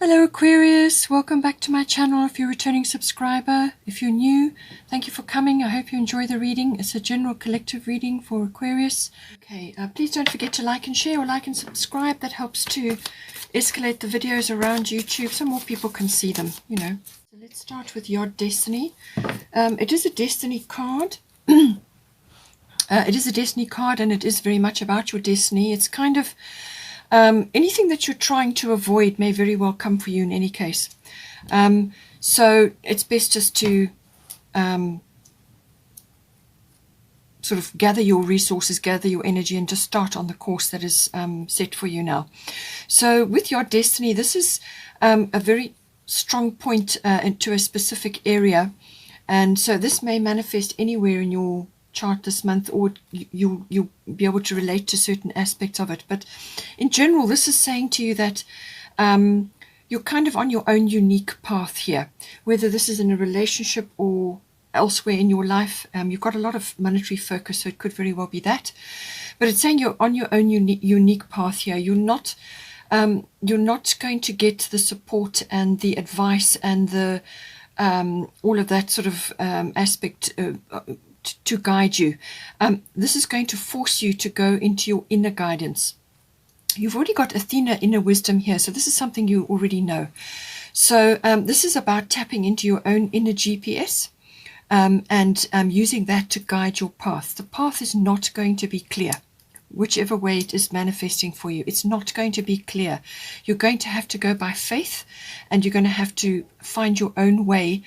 Hello Aquarius, welcome back to my channel if you're a returning subscriber. If you're new, thank you for coming. I hope you enjoy the reading. It's a general collective reading for Aquarius. Okay, please don't forget to like and share, or like and subscribe. That helps to escalate the videos around YouTube so more people can see them, you know. So let's start with your destiny. It is a destiny card. It is a destiny card, and it is very much about your destiny. It's kind of anything that you're trying to avoid may very well come for you in any case. So it's best just to sort of gather your resources, gather your energy, and just start on the course that is set for you now. So with your destiny, this is a very strong point into a specific area. And so this may manifest anywhere in your chart this month, or you'll be able to relate to certain aspects of it. But in general, this is saying to you that you're kind of on your own unique path here, whether this is in a relationship or elsewhere in your life. You've got a lot of monetary focus, so it could very well be that. But it's saying you're on your own unique path here. You're not going to get the support and the advice and the all of that sort of aspect to guide you. This is going to force you to go into your inner guidance. You've already got Athena inner wisdom here, so this is something you already know. So this is about tapping into your own inner GPS and using that to guide your path. The path is not going to be clear. Whichever way it is manifesting for you, it's not going to be clear. You're going to have to go by faith, and you're going to have to find your own way.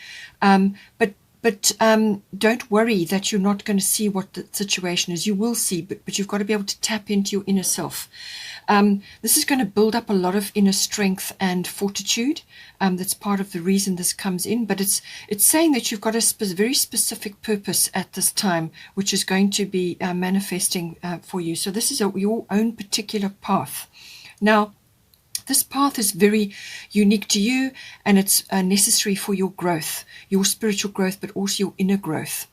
But don't worry that you're not going to see what the situation is. You will see, but you've got to be able to tap into your inner self. This is going to build up a lot of inner strength and fortitude. That's part of the reason this comes in. But it's saying that you've got a very specific purpose at this time, which is going to be manifesting for you. So this is your own particular path. Now, this path is very unique to you, and it's necessary for your growth, your spiritual growth, but also your inner growth.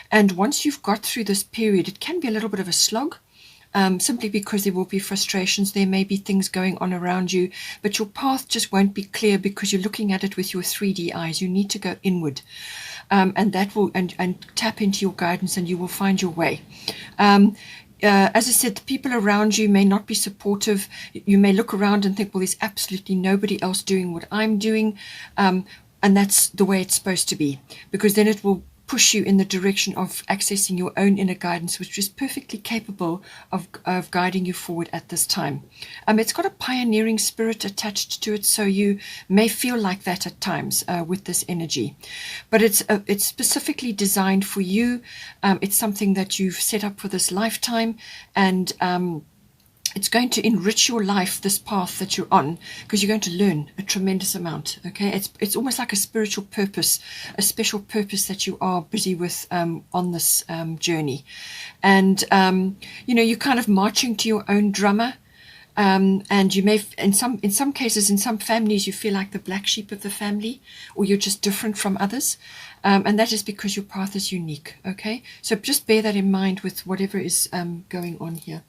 And once you've got through this period, it can be a little bit of a slog, simply because there will be frustrations. There may be things going on around you, but your path just won't be clear because you're looking at it with your 3D eyes. You need to go inward, and that will and tap into your guidance, and you will find your way. As I said, the people around you may not be supportive. You may look around and think, well, there's absolutely nobody else doing what I'm doing. And that's the way it's supposed to be, because then it will push you in the direction of accessing your own inner guidance, which is perfectly capable of guiding you forward at this time. It's got a pioneering spirit attached to it, so you may feel like that at times with this energy. But it's specifically designed for you. It's something that you've set up for this lifetime, and it's going to enrich your life, this path that you're on, because you're going to learn a tremendous amount. Okay, it's almost like a spiritual purpose, a special purpose that you are busy with on this journey. And you know, you're kind of marching to your own drummer, and you may, in some cases, in some families, you feel like the black sheep of the family, or you're just different from others. And that is because your path is unique. Okay, so just bear that in mind with whatever is going on here.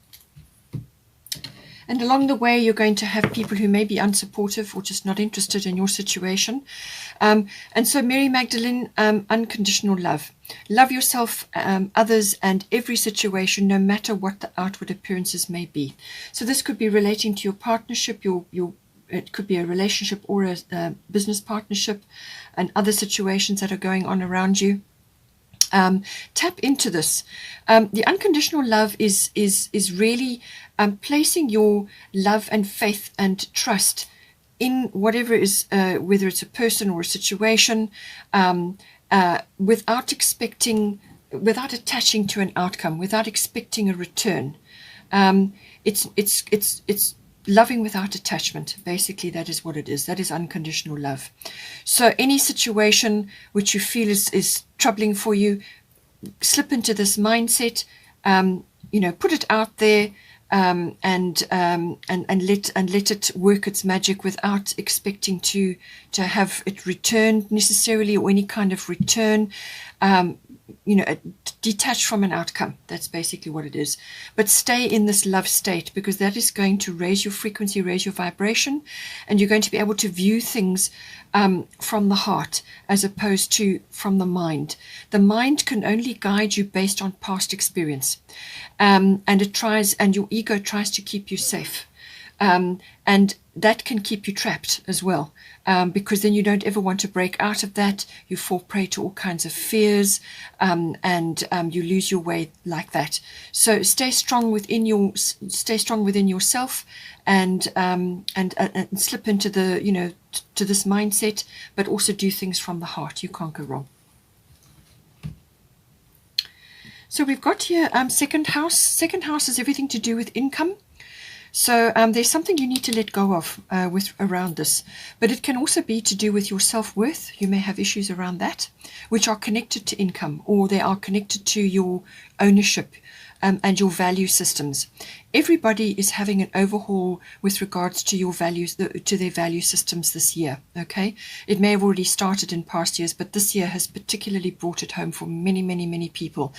And along the way, you're going to have people who may be unsupportive or just not interested in your situation. And so Mary Magdalene, unconditional love. Love yourself, others, and every situation, no matter what the outward appearances may be. So this could be relating to your partnership, it could be a relationship or a business partnership, and other situations that are going on around you. Tap into this. The unconditional love is really placing your love and faith and trust in whatever is, whether it's a person or a situation, without attaching to an outcome, without expecting a return. It's loving without attachment. Basically, that is what it is. That is unconditional love. So any situation which you feel is troubling for you, slip into this mindset. You know, put it out there, and let it work its magic without expecting to have it returned necessarily, or any kind of return. detach from an outcome. That's basically what it is. But stay in this love state, because that is going to raise your frequency, raise your vibration, and you're going to be able to view things from the heart as opposed to from the mind. The mind can only guide you based on past experience, and your ego tries to keep you safe. And that can keep you trapped as well, because then you don't ever want to break out of that. You fall prey to all kinds of fears, and you lose your way like that. So stay strong within yourself, and slip into the to this mindset, but also do things from the heart. You can't go wrong. So we've got here second house. Second house is everything to do with income. So there's something you need to let go of around this, but it can also be to do with your self-worth. You may have issues around that, which are connected to income, or they are connected to your ownership and your value systems. Everybody is having an overhaul with regards to your values, to their value systems this year. Okay, it may have already started in past years, but this year has particularly brought it home for many, many, many people.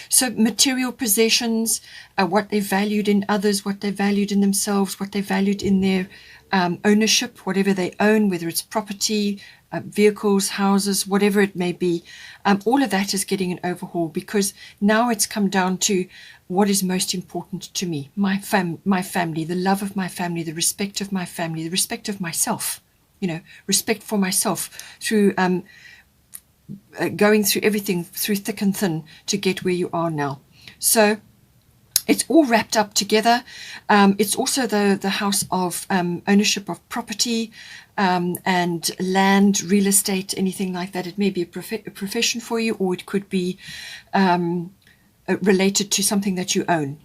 So material possessions, what they valued in others, what they valued in themselves, what they valued in their ownership, whatever they own, whether it's property, vehicles, houses, whatever it may be, all of that is getting an overhaul, because now it's come down to what is most important to me, my family, the love of my family, the respect of my family, the respect of myself, respect for myself through going through everything, through thick and thin, to get where you are now. So it's all wrapped up together. It's also the house of ownership of property and land, real estate, anything like that. It may be a profession for you, or it could be related to something that you own,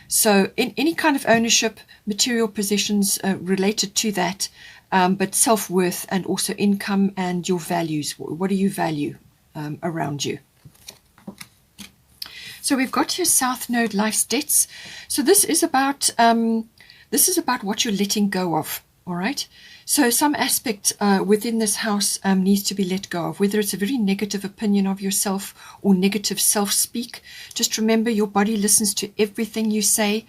So in any kind of ownership, material possessions related to that, but self-worth and also income and your values. What do you value around you? So we've got here South Node, life's debts. So this is about what you're letting go of. All right. So some aspect within this house needs to be let go of, whether it's a very negative opinion of yourself or negative self-speak. Just remember, your body listens to everything you say,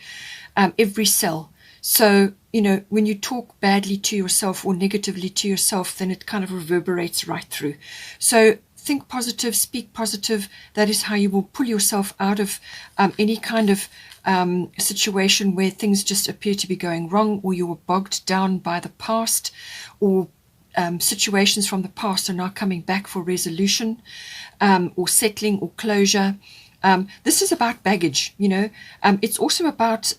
every cell. So, when you talk badly to yourself or negatively to yourself, then it kind of reverberates right through. So think positive, speak positive. That is how you will pull yourself out of any kind of situation where things just appear to be going wrong, or you were bogged down by the past, or situations from the past are now coming back for resolution, or settling or closure. This is about baggage, it's also about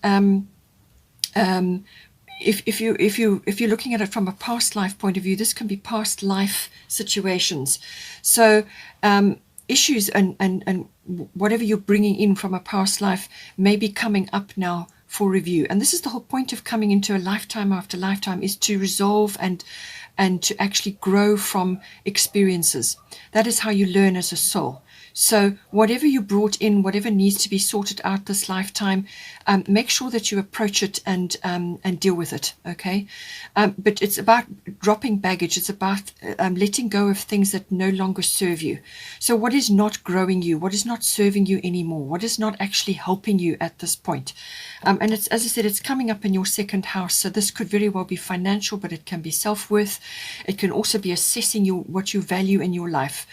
if you're looking at it from a past life point of view, this can be past life situations. So issues and whatever you're bringing in from a past life may be coming up now for review. And this is the whole point of coming into a lifetime after lifetime, is to resolve and to actually grow from experiences. That is how you learn as a soul. So whatever you brought in, whatever needs to be sorted out this lifetime, make sure that you approach it and deal with it, okay? But it's about dropping baggage. It's about letting go of things that no longer serve you. So what is not growing you? What is not serving you anymore? What is not actually helping you at this point? And it's, as I said, it's coming up in your second house. So this could very well be financial, but it can be self-worth. It can also be assessing what you value in your life.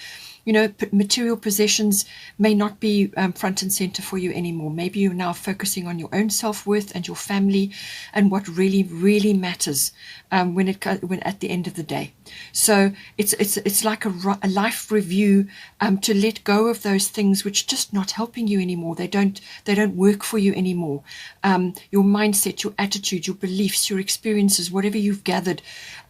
Material possessions may not be front and center for you anymore. Maybe you're now focusing on your own self-worth and your family and what really, really matters when at the end of the day. So it's like a life review to let go of those things which are just not helping you anymore. They don't work for you anymore. Your mindset, your attitude, your beliefs, your experiences, whatever you've gathered,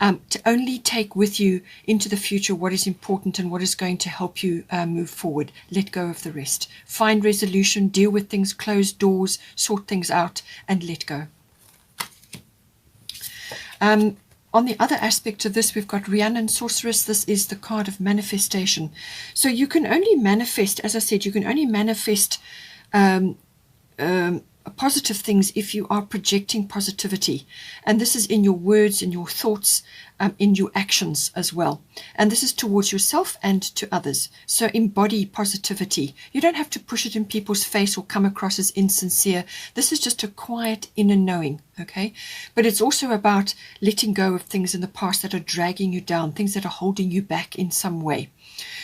to only take with you into the future what is important and what is going to help you move forward. Let go of the rest. Find resolution, deal with things, close doors, sort things out, and let go. On the other aspect of this, we've got Rhiannon Sorceress. This is the card of manifestation. So you can only manifest, as I said, you can only manifest positive things if you are projecting positivity. And this is in your words, in your thoughts, in your actions as well. And this is towards yourself and to others. So embody positivity. You don't have to push it in people's face or come across as insincere. This is just a quiet inner knowing, okay? But it's also about letting go of things in the past that are dragging you down, things that are holding you back in some way.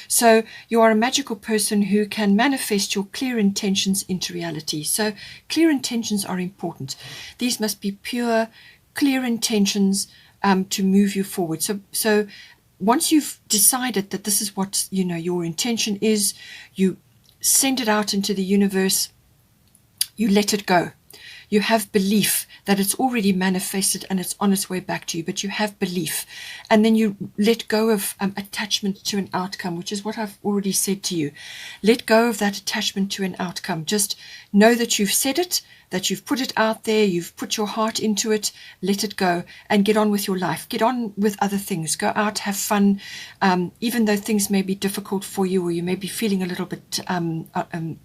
So you are a magical person who can manifest your clear intentions into reality. So clear intentions are important. These must be pure, clear intentions to move you forward. So once you've decided that this is what your intention is, you send it out into the universe, you let it go. You have belief that it's already manifested and it's on its way back to you, but you have belief. And then you let go of attachment to an outcome, which is what I've already said to you. Let go of that attachment to an outcome. Just know that you've said it, that you've put it out there, you've put your heart into it, let it go and get on with your life. Get on with other things. Go out, have fun, even though things may be difficult for you or you may be feeling a little bit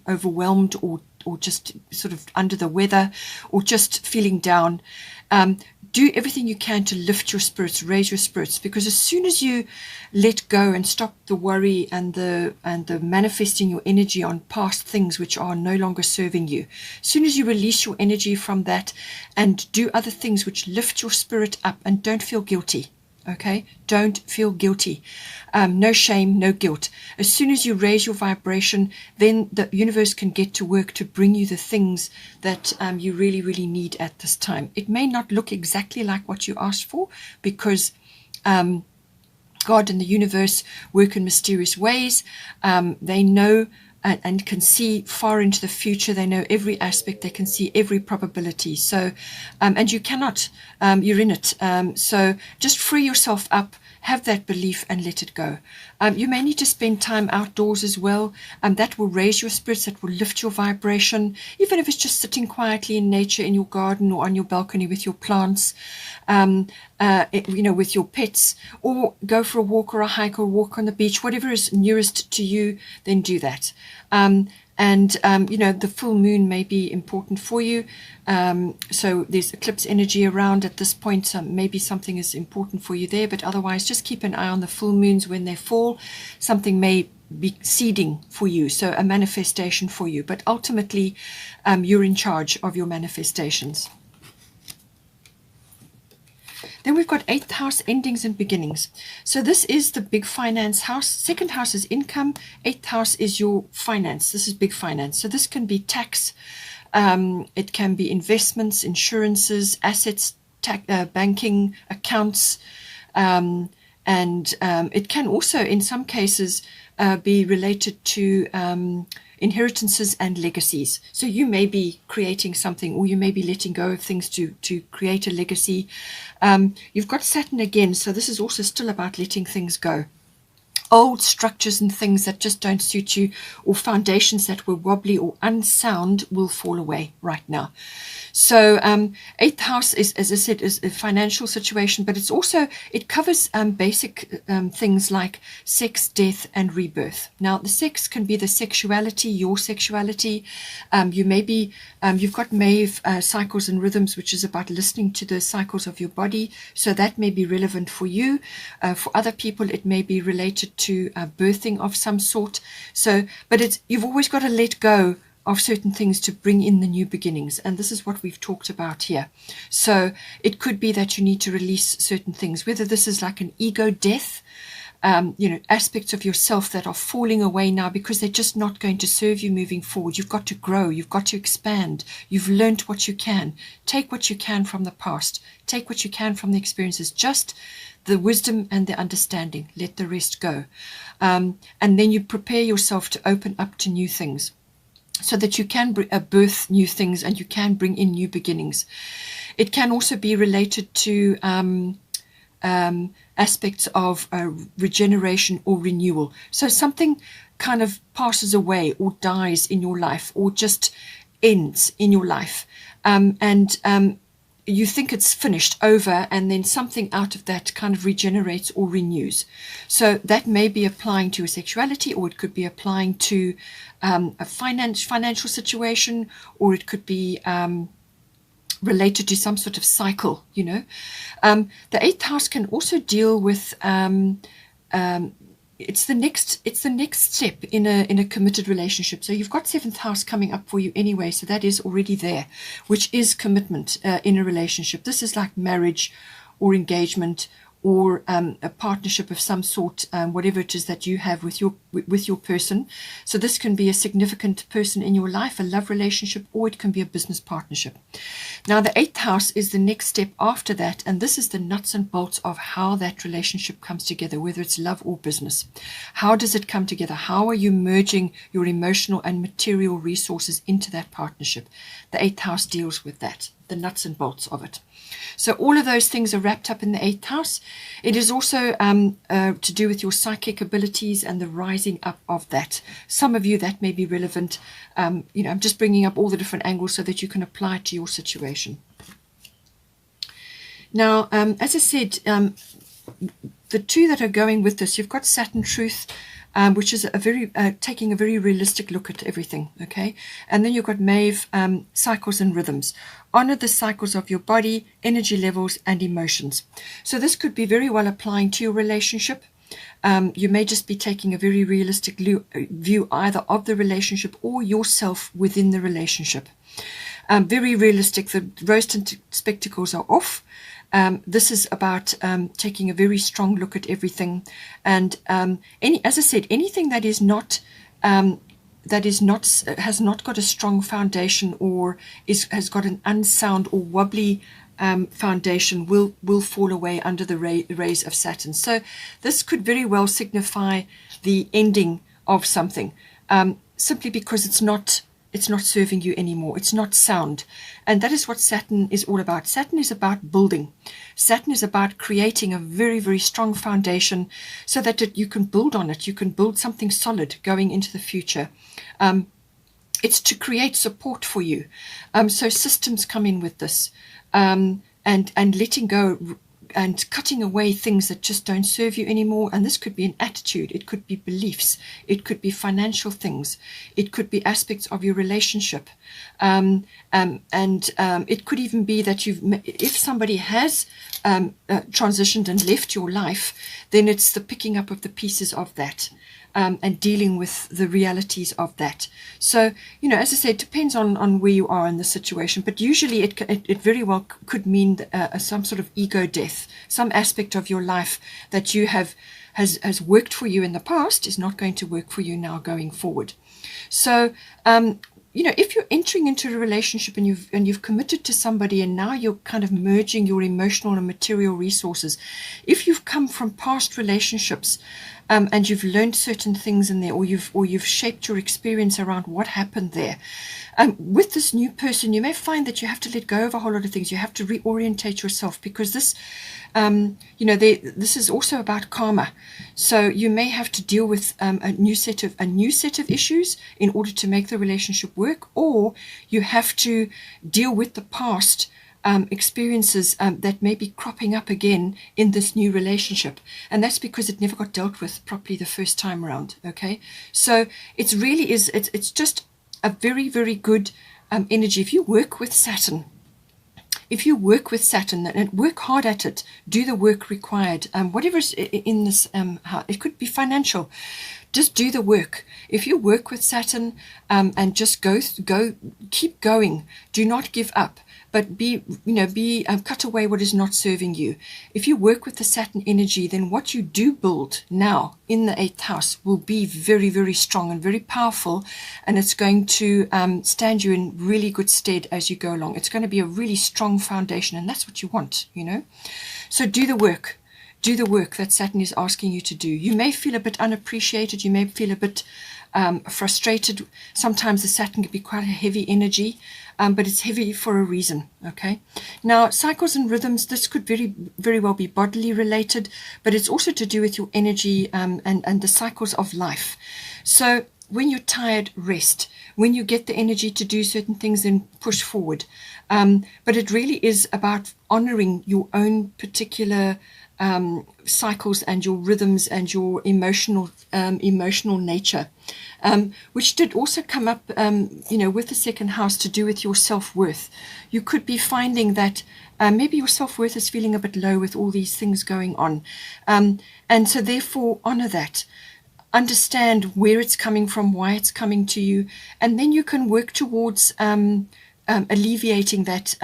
overwhelmed or just sort of under the weather or just feeling down. Do everything you can to lift your spirits, raise your spirits, because as soon as you let go and stop the worry and the manifesting your energy on past things which are no longer serving you, as soon as you release your energy from that and do other things which lift your spirit up, and don't feel guilty. Okay, don't feel guilty. No shame, no guilt. As soon as you raise your vibration, then the universe can get to work to bring you the things that you really, really need at this time. It may not look exactly like what you asked for, because God and the universe work in mysterious ways. They know and can see far into the future. They know every aspect. They can see every probability. So, and you cannot, you're in it. So just free yourself up, have that belief and let it go. You may need to spend time outdoors as well. That will raise your spirits, that will lift your vibration, even if it's just sitting quietly in nature in your garden or on your balcony with your plants, with your pets, or go for a walk or a hike or walk on the beach, whatever is nearest to you, then do that. The full moon may be important for you. So there's eclipse energy around at this point. Maybe something is important for you there, but otherwise just keep an eye on the full moons when they fall. Something may be seeding for you, so a manifestation for you. But ultimately, you're in charge of your manifestations. Then we've got 8th house, endings and beginnings. So this is the big finance house. 2nd house is income. 8th house is your finance. This is big finance. So this can be tax. It can be investments, insurances, assets, banking, accounts. And it can also, in some cases, be related to inheritances and legacies. So you may be creating something, or you may be letting go of things to create a legacy. You've got Saturn again, so this is also still about letting things go. Old structures and things that just don't suit you, or foundations that were wobbly or unsound, will fall away right now. So 8th house is, as I said, is a financial situation, but it covers basic things like sex, death, and rebirth. Now, the sex can be the sexuality, your sexuality. You may be, you've got Maeve cycles and rhythms, which is about listening to the cycles of your body. So that may be relevant for you. For other people, it may be related to birthing of some sort. So, but you've always got to let go of certain things to bring in the new beginnings, and this is what we've talked about here. So it could be that you need to release certain things, whether this is like an ego death, aspects of yourself that are falling away now because they're just not going to serve you moving forward. You've got to grow, you've got to expand, you've learned what you can. Take what you can from the past, take what you can from the experiences, just the wisdom and the understanding, let the rest go. And then you prepare yourself to open up to new things, so that you can birth new things and you can bring in new beginnings. It can also be related to aspects of regeneration or renewal. So something kind of passes away or dies in your life, or just ends in your life. you think it's finished, over, and then something out of that kind of regenerates or renews. So that may be applying to a sexuality, or it could be applying to a financial situation, or it could be related to some sort of cycle, you know. The eighth house can also deal with it's the next step in a committed relationship. So you've got seventh house coming up for you anyway, so that is already there, which is commitment in a relationship. This is like marriage or engagement, or a partnership of some sort, whatever it is that you have with your person. So this can be a significant person in your life, a love relationship, or it can be a business partnership. Now the eighth house is the next step after that, and this is the nuts and bolts of how that relationship comes together, whether it's love or business. How does it come together? How are you merging your emotional and material resources into that partnership? The eighth house deals with that, the nuts and bolts of it. So all of those things are wrapped up in the eighth house. It is also to do with your psychic abilities and the rising up of that. Some of you, that may be relevant. I'm just bringing up all the different angles so that you can apply it to your situation. Now, as I said, the two that are going with this, you've got Saturn Truth, which is taking a very realistic look at everything, okay? And then you've got Maeve, cycles and rhythms. Honor the cycles of your body, energy levels, and emotions. So this could be very well applying to your relationship. You may just be taking a very realistic view either of the relationship or yourself within the relationship. Very realistic. The rose-tinted spectacles are off. This is about taking a very strong look at everything, and as I said, anything that is not has not got a strong foundation, or has got an unsound or wobbly foundation, will fall away under the rays of Saturn. So this could very well signify the ending of something, simply because it's not serving you anymore. It's not sound. And that is what Saturn is all about. Saturn is about building. Saturn is about creating a very, very strong foundation so that you can build on it. You can build something solid going into the future. It's to create support for you. So systems come in with this, and letting go and cutting away things that just don't serve you anymore. And this could be an attitude, it could be beliefs, it could be financial things, it could be aspects of your relationship, and it could even be that if somebody has transitioned and left your life, then it's the picking up of the pieces of that. And dealing with the realities of that. So, as I said, it depends on where you are in the situation, but usually it very well could mean some sort of ego death. Some aspect of your life that you has worked for you in the past is not going to work for you now going forward. So, if you're entering into a relationship and you've committed to somebody, and now you're kind of merging your emotional and material resources, if you've come from past relationships, and you've learned certain things in there, or you've shaped your experience around what happened there, with this new person, you may find that you have to let go of a whole lot of things. You have to reorientate yourself, because this, this is also about karma. So you may have to deal with a new set of issues in order to make the relationship work, or you have to deal with the past experiences that may be cropping up again in this new relationship, and that's because it never got dealt with properly the first time around. Okay, so it's just a very, very good energy. If you work with Saturn, and work hard at it, do the work required, whatever's in this, it could be financial. Just do the work. If you work with Saturn, and just keep going. Do not give up, but cut away what is not serving you. If you work with the Saturn energy, then what you do build now in the 8th house will be very, very strong and very powerful, and it's going to stand you in really good stead as you go along. It's going to be a really strong foundation, and that's what you want, So do the work. Do the work that Saturn is asking you to do. You may feel a bit unappreciated. You may feel a bit frustrated. Sometimes the Saturn can be quite a heavy energy, but it's heavy for a reason. Okay. Now, cycles and rhythms, this could very, very well be bodily related, but it's also to do with your energy and the cycles of life. So when you're tired, rest. When you get the energy to do certain things, then push forward. But it really is about honoring your own particular cycles and your rhythms and your emotional nature, which did also come up, with the second house, to do with your self-worth. You could be finding that maybe your self-worth is feeling a bit low with all these things going on, and so therefore honor that. Understand where it's coming from, why it's coming to you, and then you can work towards alleviating that,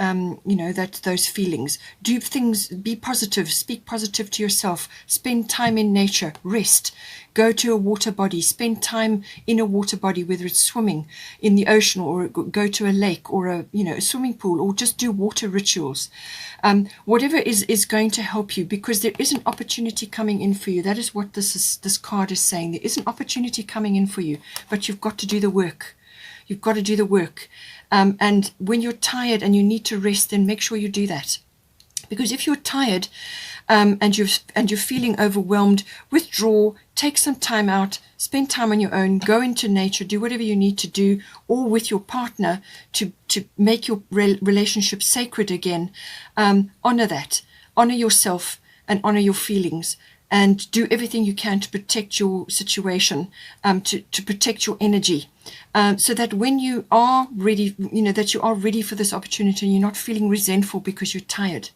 those feelings. Do things, be positive, speak positive to yourself, spend time in nature, rest, go to a water body, spend time in a water body, whether it's swimming in the ocean or go to a lake or a swimming pool, or just do water rituals. Whatever is going to help you, because there is an opportunity coming in for you. That is what this card is saying. There is an opportunity coming in for you, but you've got to do the work. You've got to do the work. And when you're tired and you need to rest, then make sure you do that. Because if you're tired and you're feeling overwhelmed, withdraw, take some time out, spend time on your own, go into nature, do whatever you need to do, or with your partner to make your relationship sacred again. Honor that. Honor yourself and honor your feelings. And do everything you can to protect your situation, to protect your energy, so that when you are ready, that you are ready for this opportunity and you're not feeling resentful because you're tired,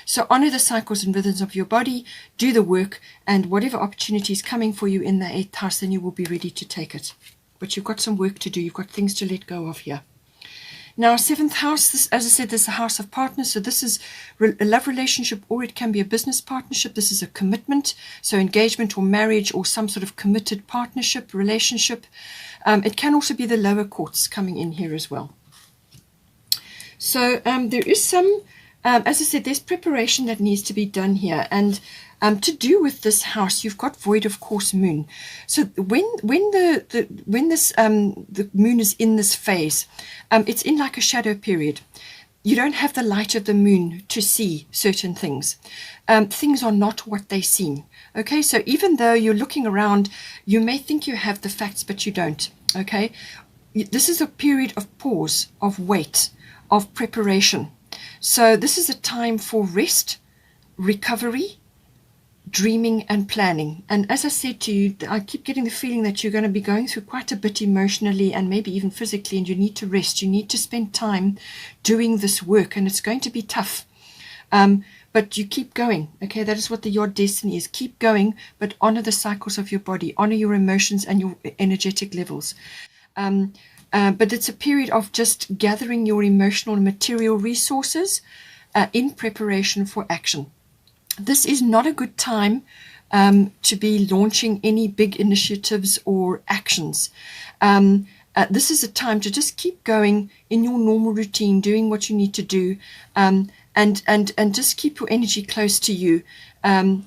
So honor the cycles and rhythms of your body, do the work, and whatever opportunity is coming for you in the 8th house, then you will be ready to take it. But you've got some work to do. You've got things to let go of here. Now, 7th house, this, as I said, this is a house of partners. So this is a love relationship, or it can be a business partnership. This is a commitment, so engagement or marriage or some sort of committed partnership, relationship. It can also be the lower courts coming in here as well. So there is some, as I said, there's preparation that needs to be done here. And to do with this house, you've got void of course moon. So when the moon is in this phase, it's in like a shadow period. You don't have the light of the moon to see certain things. Things are not what they seem. Okay, so even though you're looking around, you may think you have the facts, but you don't. Okay, this is a period of pause, of wait, of preparation. So this is a time for rest, recovery, dreaming and planning. And as I said to you, I keep getting the feeling that you're going to be going through quite a bit emotionally and maybe even physically, and you need to rest. You need to spend time doing this work, and it's going to be tough. But you keep going. Okay, that is what your destiny is. Keep going, but honor the cycles of your body, honor your emotions and your energetic levels. But it's a period of just gathering your emotional and material resources in preparation for action. This is not a good time to be launching any big initiatives or actions. This is a time to just keep going in your normal routine, doing what you need to do, and just keep your energy close to you. Don't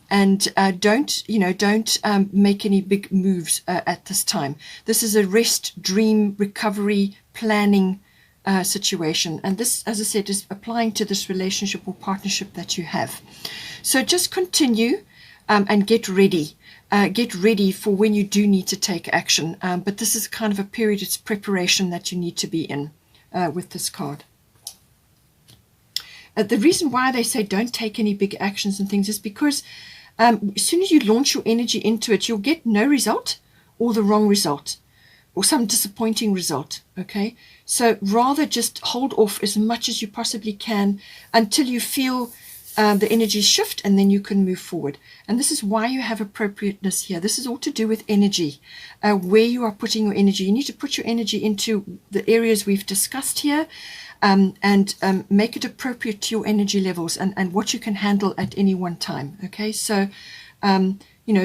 make any big moves at this time. This is a rest, dream, recovery, planning situation, and this, as I said, is applying to this relationship or partnership that you have. So just continue and get ready. Get ready for when you do need to take action. But this is kind of a period, it's preparation that you need to be in with this card. The reason why they say don't take any big actions and things is because as soon as you launch your energy into it, you'll get no result or the wrong result or some disappointing result. Okay, so rather just hold off as much as you possibly can until you feel the energy shift, and then you can move forward. And this is why you have appropriateness here. This is all to do with energy, where you are putting your energy. You need to put your energy into the areas we've discussed here, and make it appropriate to your energy levels and what you can handle at any one time. Okay, so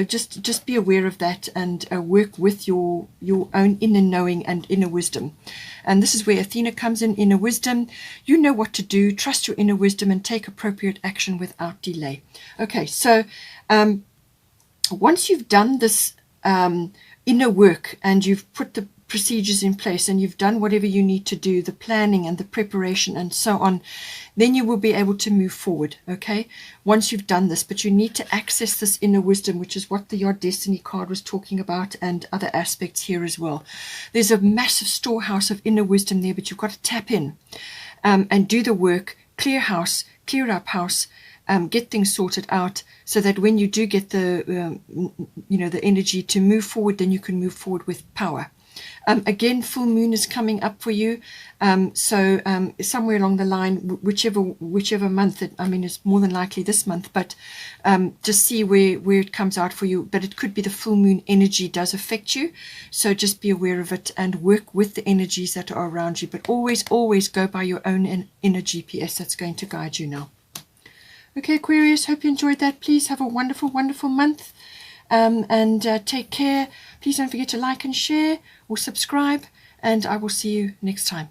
just be aware of that and work with your own inner knowing and inner wisdom. And this is where Athena comes in, inner wisdom. You know what to do, trust your inner wisdom and take appropriate action without delay. Okay, so once you've done this inner work and you've put procedures in place and you've done whatever you need to do, the planning and the preparation and so on, then you will be able to move forward, okay, once you've done this. But you need to access this inner wisdom, which is what the Your Destiny card was talking about, and other aspects here as well. There's a massive storehouse of inner wisdom there, but you've got to tap in and do the work, clear up house, get things sorted out, so that when you do get the the energy to move forward, then you can move forward with power. Again, full moon is coming up for you, so somewhere along the line, whichever month, it's more than likely this month, but just see where it comes out for you. But it could be the full moon energy does affect you, so just be aware of it and work with the energies that are around you. But always go by your own inner GPS that's going to guide you now. Okay, Aquarius, hope you enjoyed that. Please have a wonderful month, and take care. Please don't forget to like and share or subscribe, and I will see you next time.